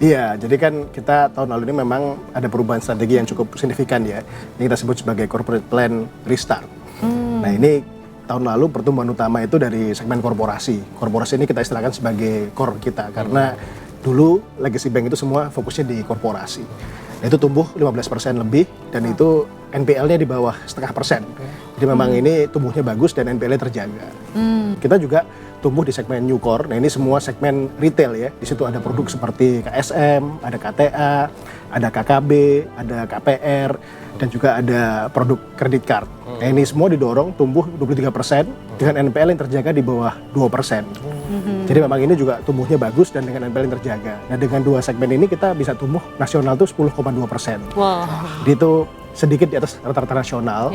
Iya, jadi kan kita tahun lalu ini memang ada perubahan strategi yang cukup signifikan ya, yang kita sebut sebagai corporate plan restart. Nah ini tahun lalu pertumbuhan utama itu dari segmen korporasi. Korporasi ini kita istilahkan sebagai core kita, karena dulu legacy bank itu semua fokusnya di korporasi. Nah, itu tumbuh 15% lebih, dan itu NPL-nya di bawah 0,5%. Jadi memang ini tumbuhnya bagus dan NPL-nya terjaga. Kita juga tumbuh di segmen new core. Nah ini semua segmen retail ya. Di situ ada produk seperti KSM, ada KTA, ada KKB, ada KPR, dan juga ada produk kredit card. Nah ini semua didorong tumbuh 23% dengan NPL yang terjaga di bawah 2%. Jadi memang ini juga tumbuhnya bagus dan dengan NPL yang terjaga. Nah dengan dua segmen ini kita bisa tumbuh nasional tuh 10,2%. Wow. Jadi itu sedikit di atas rata-rata nasional.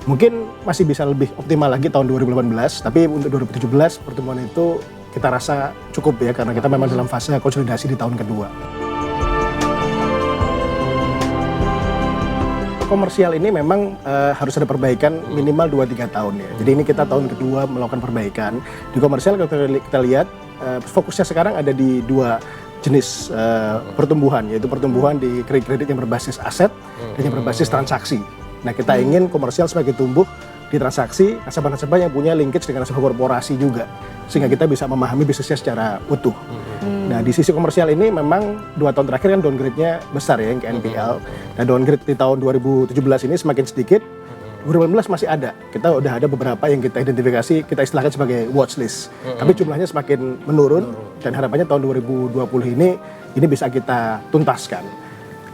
Mungkin masih bisa lebih optimal lagi tahun 2018, tapi untuk 2017 pertumbuhan itu kita rasa cukup ya, karena kita memang dalam fase konsolidasi di tahun kedua. Komersial ini memang harus ada perbaikan minimal 2-3 tahun ya. Jadi ini kita tahun kedua melakukan perbaikan. Di komersial kita lihat fokusnya sekarang ada di dua jenis pertumbuhan, yaitu pertumbuhan di kredit-kredit yang berbasis aset dan yang berbasis transaksi. Nah kita ingin komersial sebagai tumbuh di transaksi, nasabah-nasabah yang punya linkage dengan nasabah korporasi juga, sehingga kita bisa memahami bisnisnya secara utuh. Nah di sisi komersial ini memang 2 tahun terakhir kan downgrade-nya besar ya yang ke NPL. Nah downgrade di tahun 2017 ini semakin sedikit. 2018 masih ada, kita udah ada beberapa yang kita identifikasi, kita istilahkan sebagai watchlist. Tapi jumlahnya semakin menurun dan harapannya tahun 2020 ini bisa kita tuntaskan.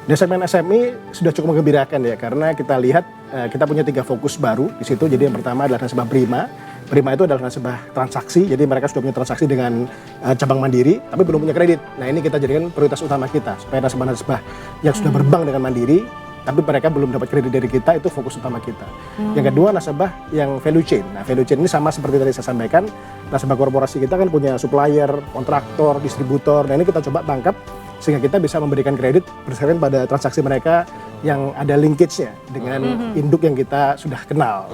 Di segmen SME sudah cukup menggembirakan ya, karena kita lihat kita punya 3 fokus baru di situ. Jadi yang pertama adalah nasabah Prima. Prima itu adalah nasabah transaksi, jadi mereka sudah punya transaksi dengan cabang mandiri, tapi belum punya kredit. Nah ini kita jadikan prioritas utama kita, supaya nasabah-nasabah yang sudah berbank dengan mandiri, tapi mereka belum dapat kredit dari kita, itu fokus utama kita. Yang kedua, nasabah yang value chain. Nah value chain ini sama seperti tadi saya sampaikan, nasabah korporasi kita kan punya supplier, kontraktor, distributor. Nah ini kita coba tangkap sehingga kita bisa memberikan kredit berdasarkan pada transaksi mereka yang ada linkage-nya dengan induk yang kita sudah kenal.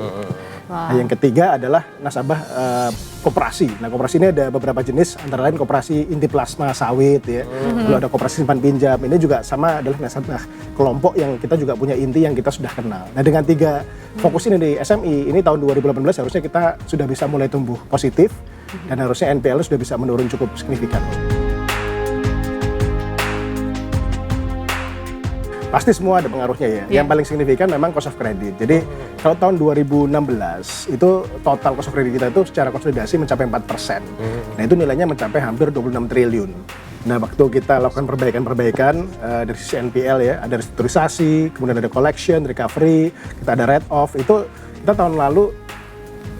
Nah, yang ketiga adalah nasabah koperasi. Nah, koperasi ini ada beberapa jenis, antara lain koperasi inti plasma sawit ya. Lalu ada koperasi simpan pinjam. Ini juga sama adalah nasabah kelompok yang kita juga punya inti yang kita sudah kenal. Nah, dengan 3 fokus ini di SME, ini tahun 2018 harusnya kita sudah bisa mulai tumbuh positif dan harusnya NPL sudah bisa menurun cukup signifikan. Pasti semua ada pengaruhnya ya. Yang paling signifikan memang cost of credit. Jadi kalau tahun 2016 itu total cost of credit kita itu secara konsolidasi mencapai 4%. Nah itu nilainya mencapai hampir 26 triliun. Nah waktu kita lakukan perbaikan-perbaikan dari sisi NPL ya, ada restrukturisasi, kemudian ada collection, recovery, kita ada write off, itu kita tahun lalu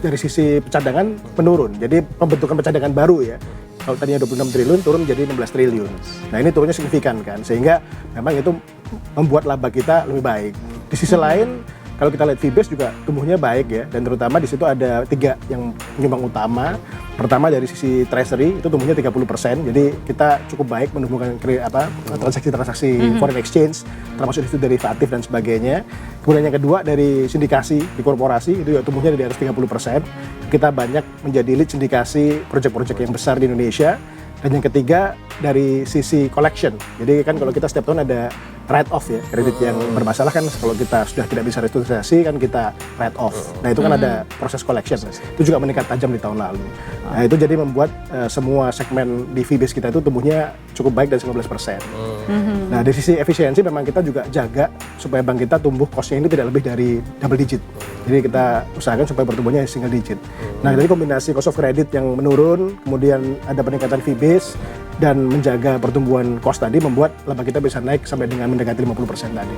dari sisi pencadangan menurun. Jadi pembentukan pencadangan baru ya. Kalau tadinya 26 triliun turun menjadi 16 triliun. Nah ini turunnya signifikan kan, sehingga memang itu membuat laba kita lebih baik. Di sisi lain, kalau kita lihat fee-based juga tumbuhnya baik ya, dan terutama di situ ada 3 yang penyumbang utama. Pertama dari sisi treasury itu tumbuhnya 30%, jadi kita cukup baik menumbuhkan transaksi-transaksi foreign exchange, termasuk di situ derivatif dan sebagainya. Kemudian yang kedua dari sindikasi di korporasi itu juga tumbuhnya di atas 30%. Kita banyak menjadi lead sindikasi proyek-proyek yang besar di Indonesia. Dan yang ketiga dari sisi collection. Jadi kan kalau kita setiap tahun ada write off ya, kredit yang bermasalah kan kalau kita sudah tidak bisa restrukturisasi kan kita write off. Nah itu kan ada proses collection. Itu juga meningkat tajam di tahun lalu. Nah itu jadi membuat semua segmen di fee base kita itu tumbuhnya cukup baik dari 15%. Nah dari sisi efisiensi memang kita juga jaga supaya bank kita tumbuh cost-nya ini tidak lebih dari double digit. Jadi kita usahakan supaya pertumbuhannya single digit. Nah dari kombinasi cost of credit yang menurun, kemudian ada peningkatan fee base, dan menjaga pertumbuhan cost tadi membuat laba kita bisa naik sampai dengan mendekati 50% tadi.